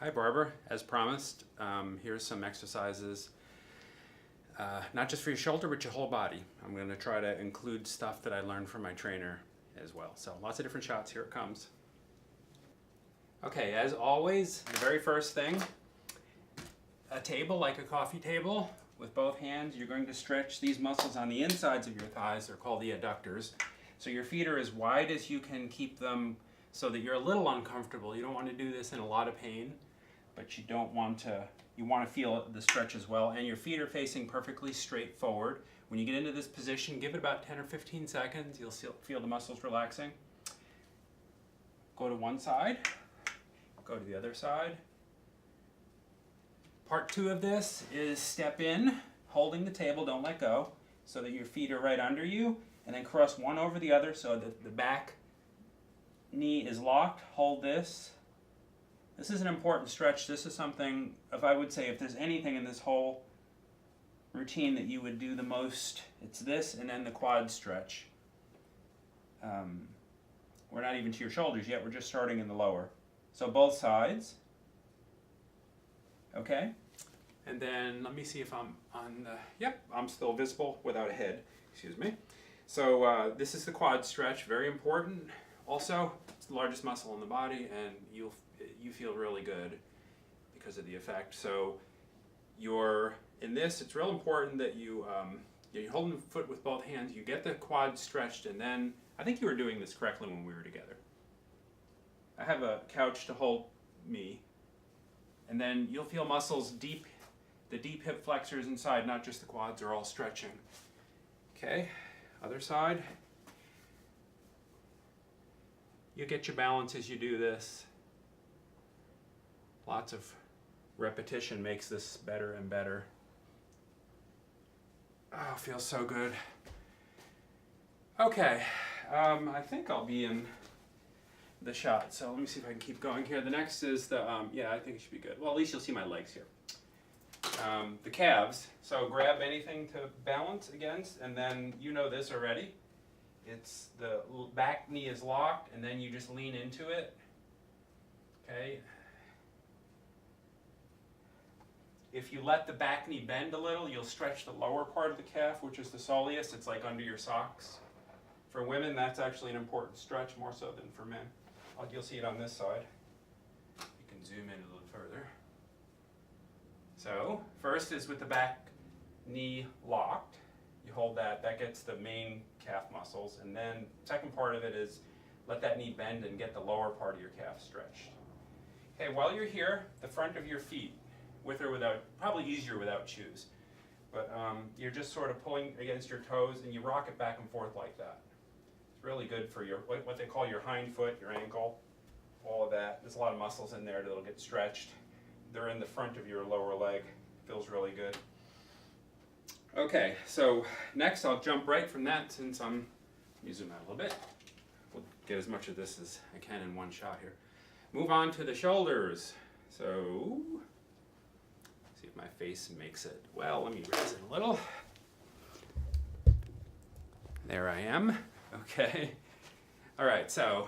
Hi Barbara, as promised, here's some exercises, not just for your shoulder, but your whole body. I'm going to try to include stuff that I learned from my trainer as well. So lots of different shots, here it comes. Okay, as always, the very first thing, a table like a coffee table with both hands. You're going to stretch these muscles on the insides of your thighs. They're called the adductors. So your feet are as wide as you can keep them so that you're a little uncomfortable. You don't want to do this in a lot of pain, but you want to feel the stretch as well. And your feet are facing perfectly straight forward. When you get into this position, give it about 10 or 15 seconds. You'll feel the muscles relaxing. Go to one side, go to the other side. Part 2 of this is step in, holding the table, don't let go, so that your feet are right under you, and then cross one over the other so that the back knee is locked. Hold this. This is an important stretch. This is something, if there's anything in this whole routine that you would do the most, it's this and then the quad stretch. We're not even to your shoulders yet, we're just starting in the lower. So both sides. Okay, and then let me see if I'm on the, yep, I'm still visible without a head, excuse me. So this is the quad stretch, very important. Also, it's the largest muscle in the body, and you feel really good because of the effect. So in this, it's real important that you're holding the foot with both hands, you get the quad stretched, and then, I think you were doing this correctly when we were together. I have a couch to hold me, and then you'll feel muscles deep, the deep hip flexors inside, not just the quads, are all stretching. Okay, other side. You get your balance as you do this. Lots of repetition makes this better and better. Oh, feels so good. Okay, I think I'll be in the shot. So let me see if I can keep going here. The next is the, yeah, I think it should be good. Well, at least you'll see my legs here. The calves. So grab anything to balance against, and then you know this already. It's the back knee is locked, and then you just lean into it. Okay. If you let the back knee bend a little, you'll stretch the lower part of the calf, which is the soleus. It's like under your socks. For women, that's actually an important stretch, more so than for men. You'll see it on this side. You can zoom in a little further. So, first is with the back knee locked. You hold that, that gets the main calf muscles, and then second part of it is let that knee bend and get the lower part of your calf stretched. Okay, while you're here, the front of your feet, with or without, probably easier without shoes, but you're just sort of pulling against your toes and you rock it back and forth like that. It's really good for your, what they call your hind foot, your ankle, all of that. There's a lot of muscles in there that'll get stretched. They're in the front of your lower leg. Feels really good. Okay, so next I'll jump right from that since let me zoom out a little bit. We'll get as much of this as I can in one shot here. Move on to the shoulders. So, see if my face makes it. Well, let me raise it a little. There I am. Okay. All right, so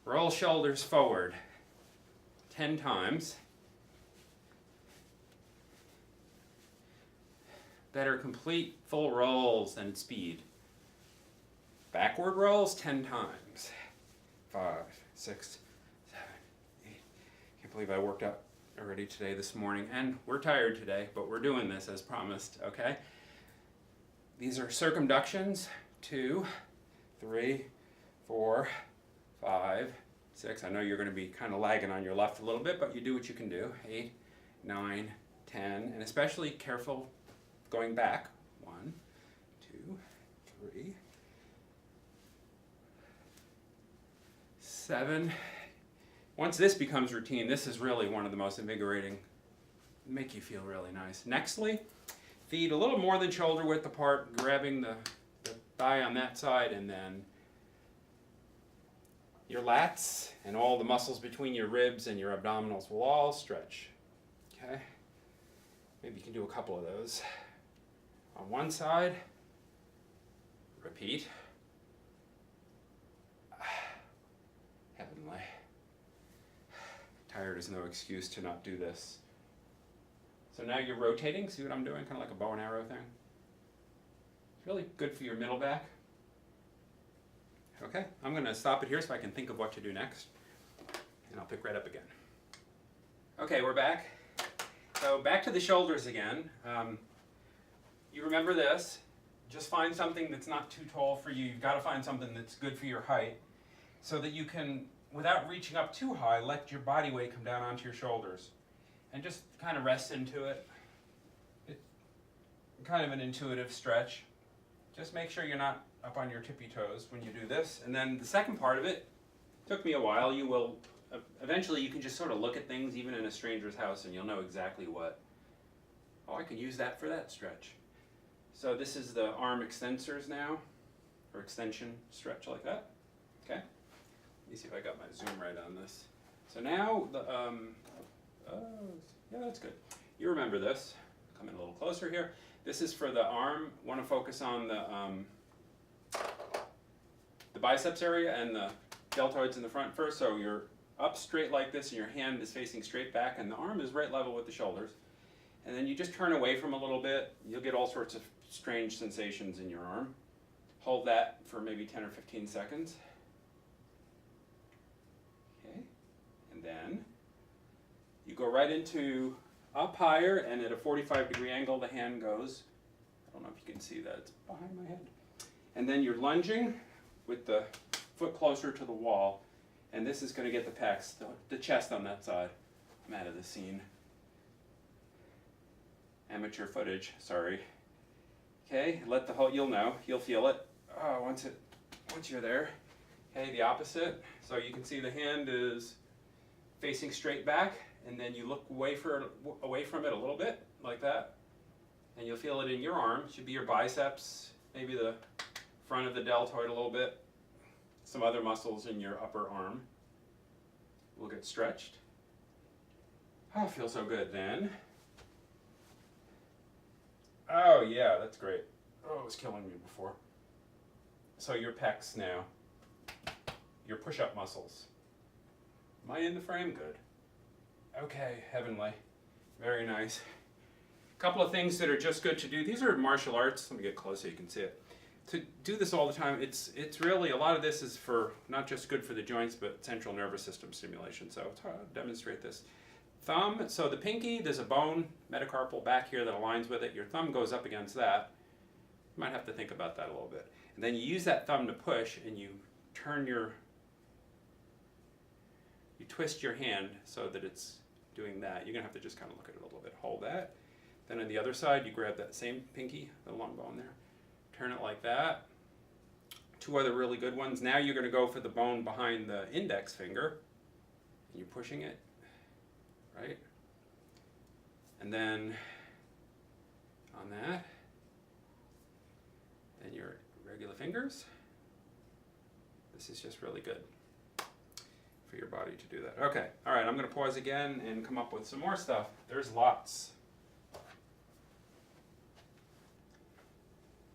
roll shoulders forward 10 times. Better complete full rolls than speed. Backward rolls 10 times. 5, 6, 7, 8. Can't believe I worked out already this morning. And we're tired today, but we're doing this as promised, okay? These are circumductions. 2, 3, 4, 5, 6. I know you're going to be kind of lagging on your left a little bit, but you do what you can do. 8, 9, 10, and especially careful going back. 1, 2, 3, 7. Once this becomes routine, this is really one of the most invigorating, make you feel really nice. Nextly, feet a little more than shoulder width apart, grabbing the thigh on that side, and then your lats and all the muscles between your ribs and your abdominals will all stretch. Okay? Maybe you can do a couple of those. On one side, repeat. Heavenly. Tired tired is no excuse to not do this. So now you're rotating, see what I'm doing? Kind of like a bow and arrow thing. It's really good for your middle back. Okay, I'm going to stop it here so I can think of what to do next. And I'll pick right up again. Okay, we're back. So back to the shoulders again. You remember this. Just find something that's not too tall for you. You've got to find something that's good for your height so that you can, without reaching up too high, let your body weight come down onto your shoulders. And just kind of rest into it. It's kind of an intuitive stretch. Just make sure you're not up on your tippy toes when you do this. And then the second part of it took me a while. You will, eventually you can just sort of look at things even in a stranger's house and you'll know exactly what, oh, I can use that for that stretch. So this is the arm extensors now, or extension stretch like that. Okay, let me see if I got my zoom right on this. So now the, yeah, that's good. You remember this. Come in a little closer here. This is for the arm. Want to focus on the biceps area and the deltoids in the front first. So you're up straight like this and your hand is facing straight back and the arm is right level with the shoulders. And then you just turn away from a little bit. You'll get all sorts of strange sensations in your arm. Hold that for maybe 10 or 15 seconds. Okay, and then you go right into up higher, and at a 45-degree angle the hand goes. I don't know if you can see that, it's behind my head. And then you're lunging with the foot closer to the wall, and this is going to get the pecs, the chest on that side. I'm out of the scene. Amateur footage, sorry. Okay, let the whole, you'll know, you'll feel it. Oh, once you're there. Okay, the opposite. So you can see the hand is facing straight back, and then you look away from it a little bit, like that. And you'll feel it in your arm. It should be your biceps, maybe the front of the deltoid a little bit. Some other muscles in your upper arm will get stretched. Oh, feels so good then. Oh yeah, that's great. Oh, it was killing me before. So your pecs now, your push-up muscles. Am I in the frame? Good. Okay, heavenly. Very nice. A couple of things that are just good to do. These are martial arts. Let me get close so you can see it. To do this all the time, it's really, a lot of this is for not just good for the joints, but central nervous system stimulation. So I'll demonstrate this. Thumb, so the pinky, there's a bone, metacarpal back here that aligns with it. Your thumb goes up against that. You might have to think about that a little bit. And then you use that thumb to push, and you turn you twist your hand so that it's doing that. You're gonna have to just kind of look at it a little bit. Hold that. Then on the other side, you grab that same pinky, the long bone there. Turn it like that. Two other really good ones. Now you're gonna go for the bone behind the index finger. And you're pushing it, right? And then on that, then your regular fingers. This is just really good for your body to do that. Okay, all right, I'm gonna pause again and come up with some more stuff. There's lots.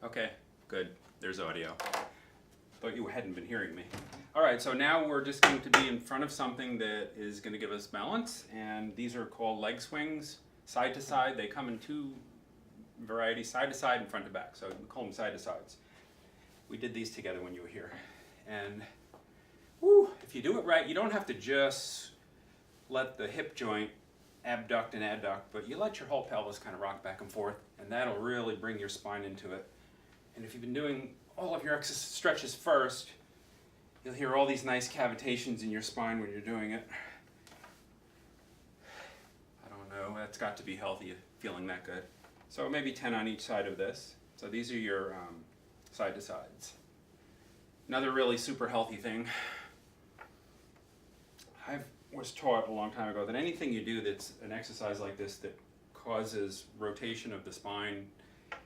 Okay, good, there's audio. Thought you hadn't been hearing me. All right, so now we're just going to be in front of something that is gonna give us balance, and these are called leg swings, side to side. They come in two varieties, side to side and front to back, so we call them side to sides. We did these together when you were here. And whew, if you do it right, you don't have to just let the hip joint abduct and adduct, but you let your whole pelvis kind of rock back and forth, and that'll really bring your spine into it. And if you've been doing all of your stretches first, you'll hear all these nice cavitations in your spine when you're doing it. I don't know, that's got to be healthy, feeling that good. So maybe 10 on each side of this. So these are your side to sides. Another really super healthy thing. I was taught a long time ago that anything you do that's an exercise like this that causes rotation of the spine,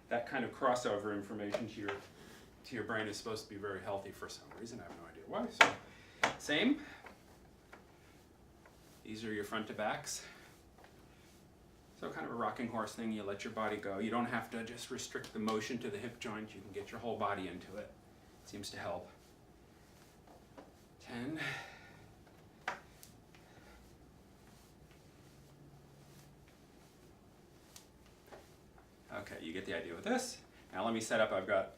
that kind of crossover information to your brain is supposed to be very healthy for some reason. I have no idea why. So, same. These are your front to backs. So kind of a rocking horse thing, you let your body go. You don't have to just restrict the motion to the hip joint, you can get your whole body into it. Seems to help. 10. Okay, you get the idea with this. Now let me set up, I've got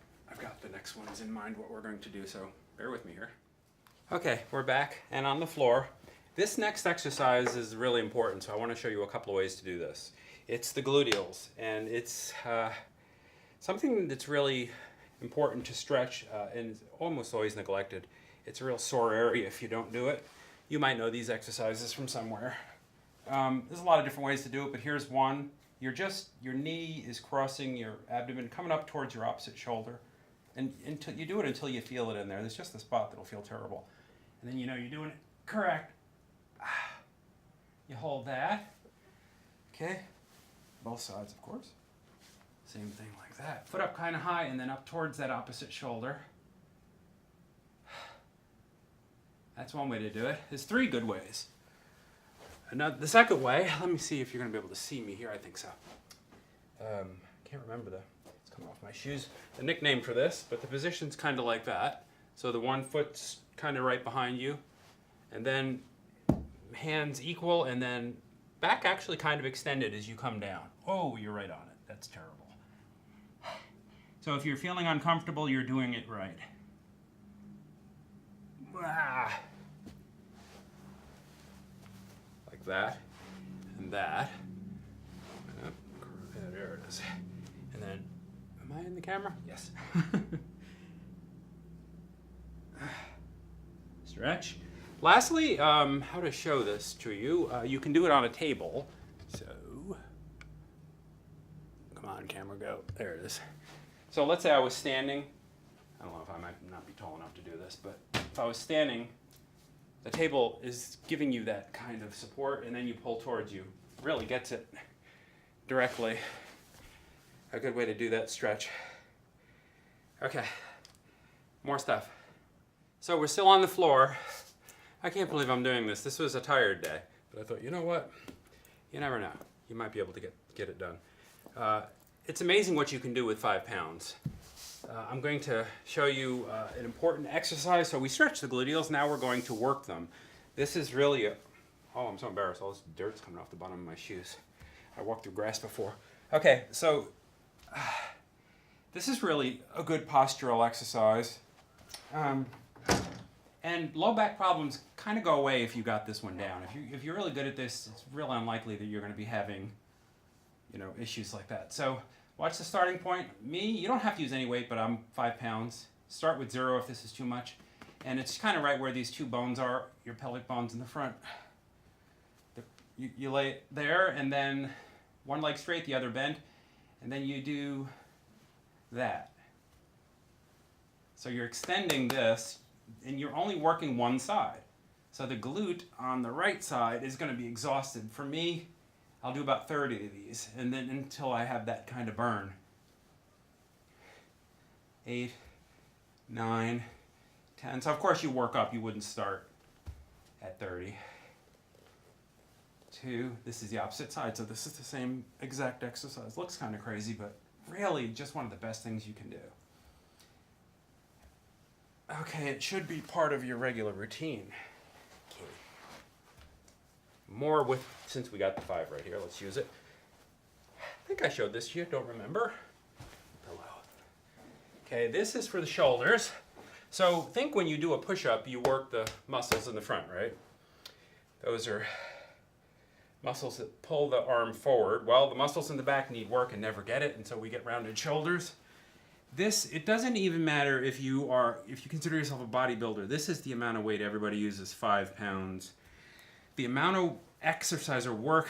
the next ones in mind what we're going to do, so bear with me here. Okay, we're back and on the floor. This next exercise is really important, so I want to show you a couple of ways to do this. It's the gluteals, and it's something that's really important to stretch and is almost always neglected. It's a real sore area if you don't do it. You might know these exercises from somewhere. There's a lot of different ways to do it, but here's one. Your knee is crossing your abdomen, coming up towards your opposite shoulder. And until you do it until you feel it in there. There's just a spot that'll feel terrible. And then you know you're doing it correct. You hold that. Okay. Both sides, of course. Same thing like that. Foot up kind of high and then up towards that opposite shoulder. That's one way to do it. There's 3 good ways. Another, the second way, let me see if you're going to be able to see me here. I think so. Can't remember it's coming off my shoes. The nickname for this, but the position's kind of like that. So the one foot's kind of right behind you, and then hands equal, and then back actually kind of extended as you come down. Oh, you're right on it. That's terrible. So if you're feeling uncomfortable, you're doing it right. Like that, and that. There it is. And then, am I in the camera? Yes. Stretch. Lastly, how to show this to you. You can do it on a table. So, come on, camera, go. There it is. So let's say I was standing. I don't know if I might not be tall enough to do this, but if I was standing, the table is giving you that kind of support, and then you pull towards you. Really gets it directly. A good way to do that stretch. Okay, more stuff. So we're still on the floor. I can't believe I'm doing this. This was a tired day, but I thought, you know what? You never know. You might be able to get it done. It's amazing what you can do with 5 pounds. I'm going to show you an important exercise. So we stretch the gluteals, now we're going to work them. This is really oh, I'm so embarrassed. All this dirt's coming off the bottom of my shoes. I walked through grass before. Okay, so this is really a good postural exercise. And low back problems kind of go away if you got this one down. If you're really good at this, it's real unlikely that you're going to be having, issues like that. So watch the starting point. Me, you don't have to use any weight, but I'm 5 pounds. Start with 0 if this is too much. And it's kind of right where these 2 bones are, your pelvic bones in the front. You lay it there, and then one leg straight, the other bent, and then you do that. So you're extending this, and you're only working one side. So the glute on the right side is going to be exhausted. For me, I'll do about 30 of these, and then until I have that kind of burn. 8, 9, 10. So of course you work up. You wouldn't start at 30. 2. This is the opposite side, so this is the same exact exercise. Looks kind of crazy, but really just one of the best things you can do. Okay, it should be part of your regular routine. Okay. More since we got the 5 right here, let's use it. I think I showed this to you, don't remember. Below. Okay, this is for the shoulders. So think when you do a push-up, you work the muscles in the front, right? Those are muscles that pull the arm forward. Well, the muscles in the back need work and never get it, and so we get rounded shoulders. It doesn't even matter if you consider yourself a bodybuilder. This is the amount of weight everybody uses, 5 pounds. The amount of exercise or work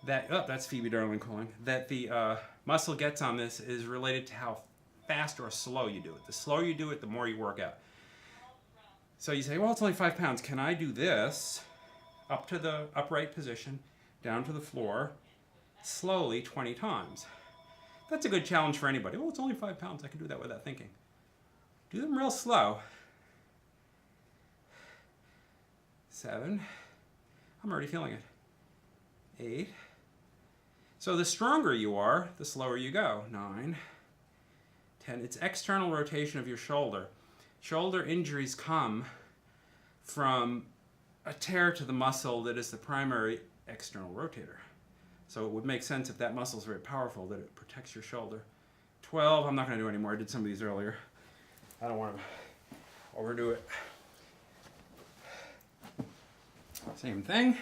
that's Phoebe Darling calling, that the muscle gets on this is related to how fast or slow you do it. The slower you do it, the more you work out. So you say, well, it's only 5 pounds. Can I do this up to the upright position, down to the floor, slowly 20 times? That's a good challenge for anybody. Oh, it's only 5 pounds. I can do that without thinking. Do them real slow. 7. I'm already feeling it. 8. So the stronger you are, the slower you go. 9. 10. It's external rotation of your shoulder. Shoulder injuries come from a tear to the muscle that is the primary external rotator. So it would make sense if that muscle is very powerful that it protects your shoulder. 12, I'm not going to do anymore. I did some of these earlier. I don't want to overdo it. Same thing.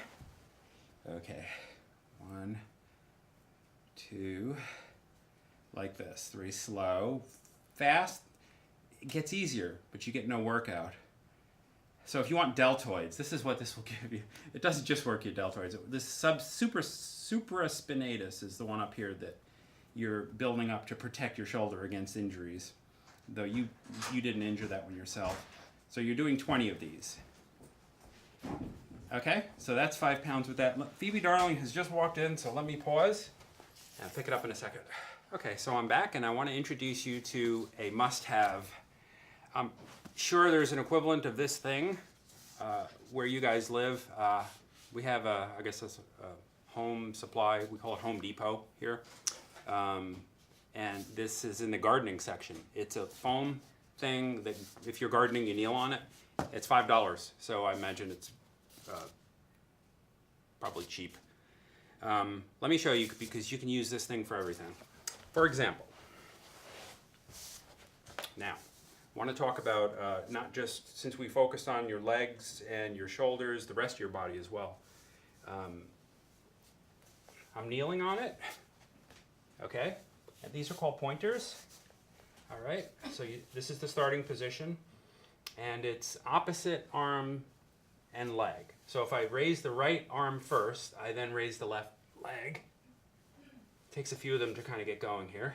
Okay, 1, 2, like this. 3, slow. Fast, it gets easier, but you get no workout. So if you want deltoids, this is what this will give you. It doesn't just work your deltoids. This supraspinatus is the one up here that you're building up to protect your shoulder against injuries, though you didn't injure that one yourself. So you're doing 20 of these. Okay, so that's 5 pounds with that. Phoebe Darling has just walked in, so let me pause and pick it up in a second. Okay, so I'm back and I want to introduce you to a must-have. I'm sure there's an equivalent of this thing where you guys live. We have, I guess that's a home supply. We call it Home Depot here. And this is in the gardening section. It's a foam thing that if you're gardening, you kneel on it. It's $5, so I imagine it's probably cheap. Let me show you, because you can use this thing for everything. For example, now, I want to talk about not just, since we focused on your legs and your shoulders, the rest of your body as well. I'm kneeling on it, okay? And these are called pointers, all right? So this is the starting position, and it's opposite arm and leg. So if I raise the right arm first, I then raise the left leg. Takes a few of them to kind of get going here.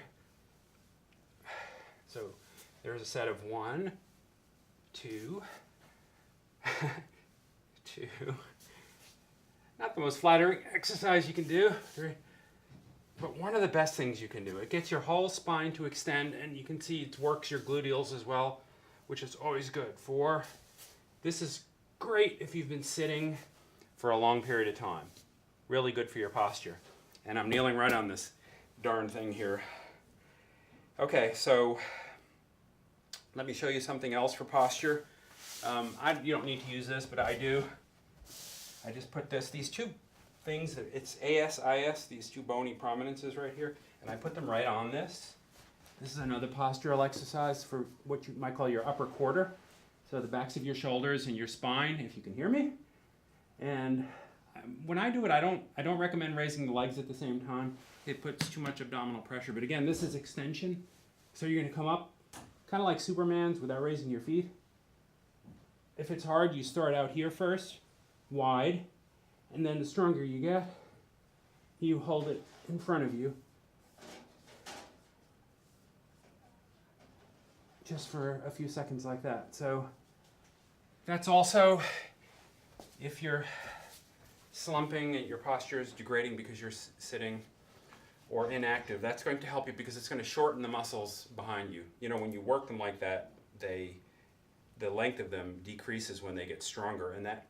So there's a set of 1, 2, 2. Not the most flattering exercise you can do. 3. But one of the best things you can do. It gets your whole spine to extend, and you can see it works your gluteals as well, which is always good. 4. This is great if you've been sitting for a long period of time. Really good for your posture. And I'm kneeling right on this darn thing here. Okay, so let me show you something else for posture. You don't need to use this, but I do. I just put these two things, it's ASIS, these 2 bony prominences right here, and I put them right on this. This is another postural exercise for what you might call your upper quarter. So the backs of your shoulders and your spine, if you can hear me. And when I do it, I don't recommend raising the legs at the same time. It puts too much abdominal pressure. But again, this is extension. So you're going to come up kind of like Superman's without raising your feet. If it's hard, you start out here first, wide, and then the stronger you get, you hold it in front of you just for a few seconds like that. So that's also if you're slumping and your posture is degrading because you're sitting or inactive, that's going to help you because it's going to shorten the muscles behind you. You know, when you work them like that, the length of them decreases when they get stronger, and that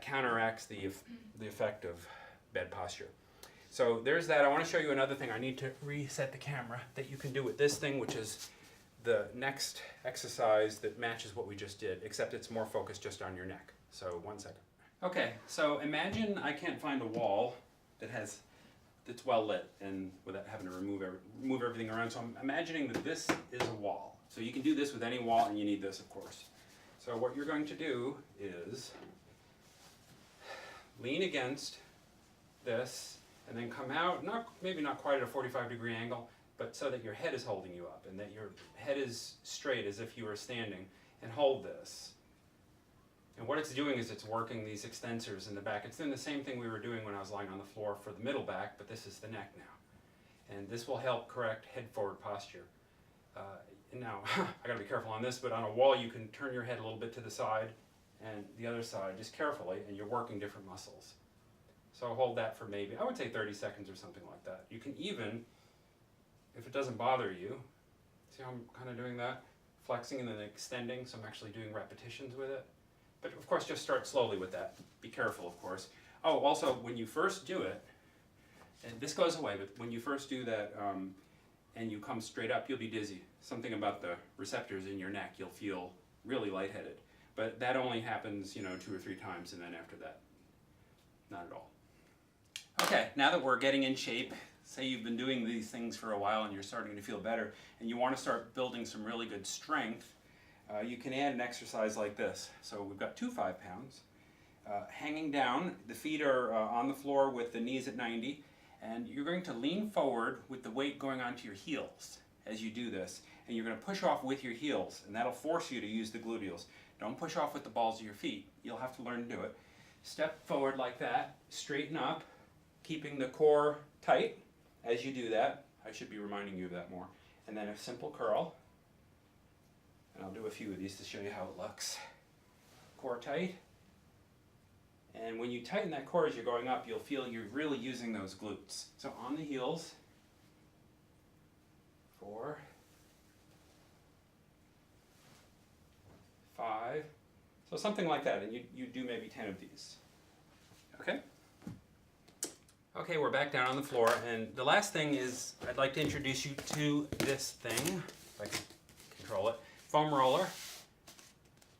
counteracts the effect of bad posture. So there's that. I want to show you another thing. I need to reset the camera that you can do with this thing, which is the next exercise that matches what we just did, except it's more focused just on your neck. So 1 second. Okay, so imagine I can't find a wall that's well lit and without having to move everything around. So I'm imagining that this is a wall. So you can do this with any wall, and you need this, of course. So what you're going to do is lean against this and then come out, maybe not quite at a 45-degree angle, but so that your head is holding you up and that your head is straight as if you were standing, and hold this. And what it's doing is it's working these extensors in the back. It's doing the same thing we were doing when I was lying on the floor for the middle back, but this is the neck now. And this will help correct head-forward posture. Now, I gotta be careful on this, but on a wall you can turn your head a little bit to the side and the other side just carefully, and you're working different muscles. So hold that for maybe, I would say 30 seconds or something like that. You can even, if it doesn't bother you, see how I'm kind of doing that? Flexing and then extending, so I'm actually doing repetitions with it. But of course, just start slowly with that. Be careful, of course. Oh, also, when you first do it, and this goes away, but when you first do that and you come straight up, you'll be dizzy. Something about the receptors in your neck, you'll feel really lightheaded. But that only happens, 2 or 3 times, and then after that, not at all. Okay, now that we're getting in shape, say you've been doing these things for a while and you're starting to feel better, and you want to start building some really good strength, you can add an exercise like this. So we've got 2 5-pounds. Hanging down, the feet are on the floor with the knees at 90, and you're going to lean forward with the weight going onto your heels as you do this, and you're going to push off with your heels, and that'll force you to use the gluteals. Don't push off with the balls of your feet. You'll have to learn to do it. Step forward like that, straighten up, keeping the core tight as you do that. I should be reminding you of that more. And then a simple curl, and I'll do a few of these to show you how it looks. Core tight. And when you tighten that core as you're going up, you'll feel you're really using those glutes. So on the heels, 4, 5, so something like that, and you do maybe 10 of these. Okay? Okay, we're back down on the floor, and the last thing is I'd like to introduce you to this thing, if I can control it. Foam roller,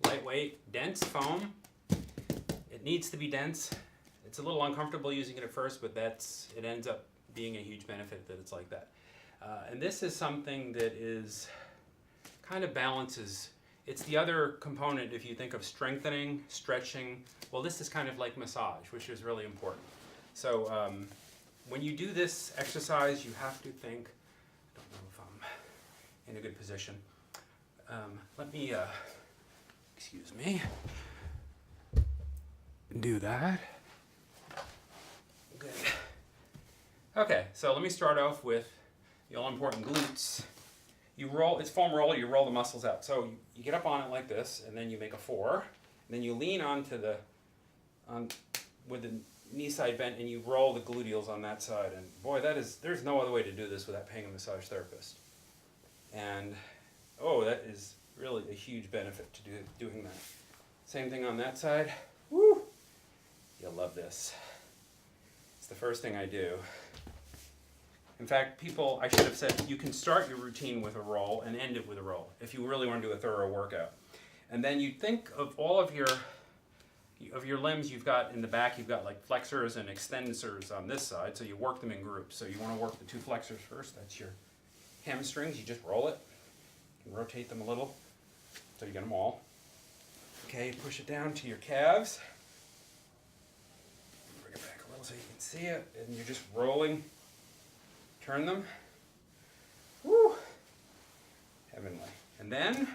lightweight, dense foam. It needs to be dense. It's a little uncomfortable using it at first, but it ends up being a huge benefit that it's like that. And this is something that is kind of balances. It's the other component if you think of strengthening, stretching. Well, this is kind of like massage, which is really important. So when you do this exercise, you have to think, I don't know if I'm in a good position. Let me, excuse me, do that. Good. Okay, so let me start off with the all-important glutes. You roll, it's foam roller, you roll the muscles out. So you get up on it like this, and then you make a 4, and then you lean onto with the knee side bent, and you roll the gluteals on that side. And boy, there's no other way to do this without paying a massage therapist. And oh, that is really a huge benefit to doing that. Same thing on that side. Woo! You'll love this. It's the first thing I do. In fact, I should have said, you can start your routine with a roll and end it with a roll if you really want to do a thorough workout. And then you think of all of your limbs you've got in the back. You've got like flexors and extensors on this side, so you work them in groups. So you want to work the 2 flexors first. That's your hamstrings. You just roll it. You rotate them a little so you get them all. Okay, push it down to your calves. Bring it back a little so you can see it, and you're just rolling. Turn them. Woo! Heavenly. And then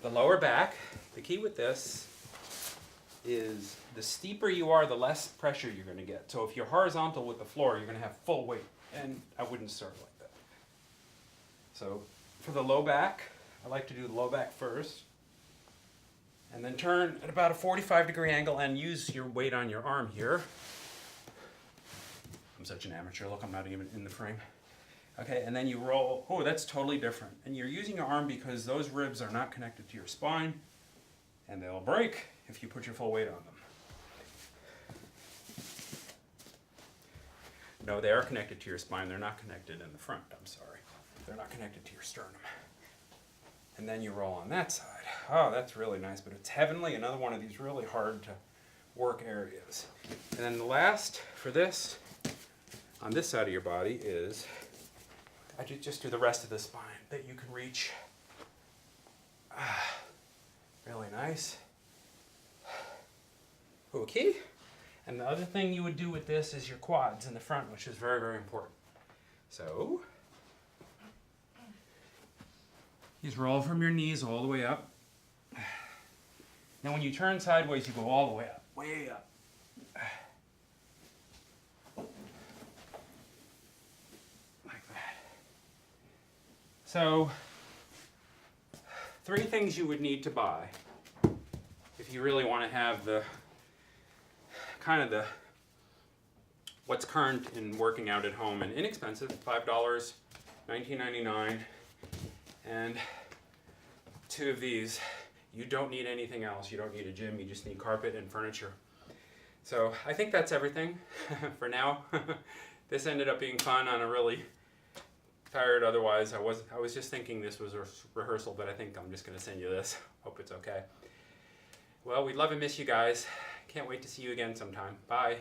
the lower back. The key with this is the steeper you are, the less pressure you're going to get. So if you're horizontal with the floor, you're going to have full weight. And I wouldn't start like that. So for the low back, I like to do the low back first. And then turn at about a 45-degree angle and use your weight on your arm here. I'm such an amateur. Look, I'm not even in the frame. Okay, and then you roll. Oh, that's totally different. And you're using your arm because those ribs are not connected to your spine, and they'll break if you put your full weight on them. No, they are connected to your spine. They're not connected in the front. I'm sorry. They're not connected to your sternum. And then you roll on that side. Oh, that's really nice, but it's heavenly. Another one of these really hard to work areas. And then the last for this, on this side of your body, is I just do the rest of the spine that you can reach. Really nice. Okay. And the other thing you would do with this is your quads in the front, which is very, very important. So you just roll from your knees all the way up. Now when you turn sideways, you go all the way up, way up. Like that. So 3 things you would need to buy if you really want to have the kind of what's current in working out at home and inexpensive, $5, $19.99, and 2 of these. You don't need anything else. You don't need a gym. You just need carpet and furniture. So I think that's everything for now. This ended up being fun on a really tired otherwise. I was just thinking this was a rehearsal, but I think I'm just going to send you this. Hope it's okay. Well, we'd love and miss you guys. Can't wait to see you again sometime. Bye.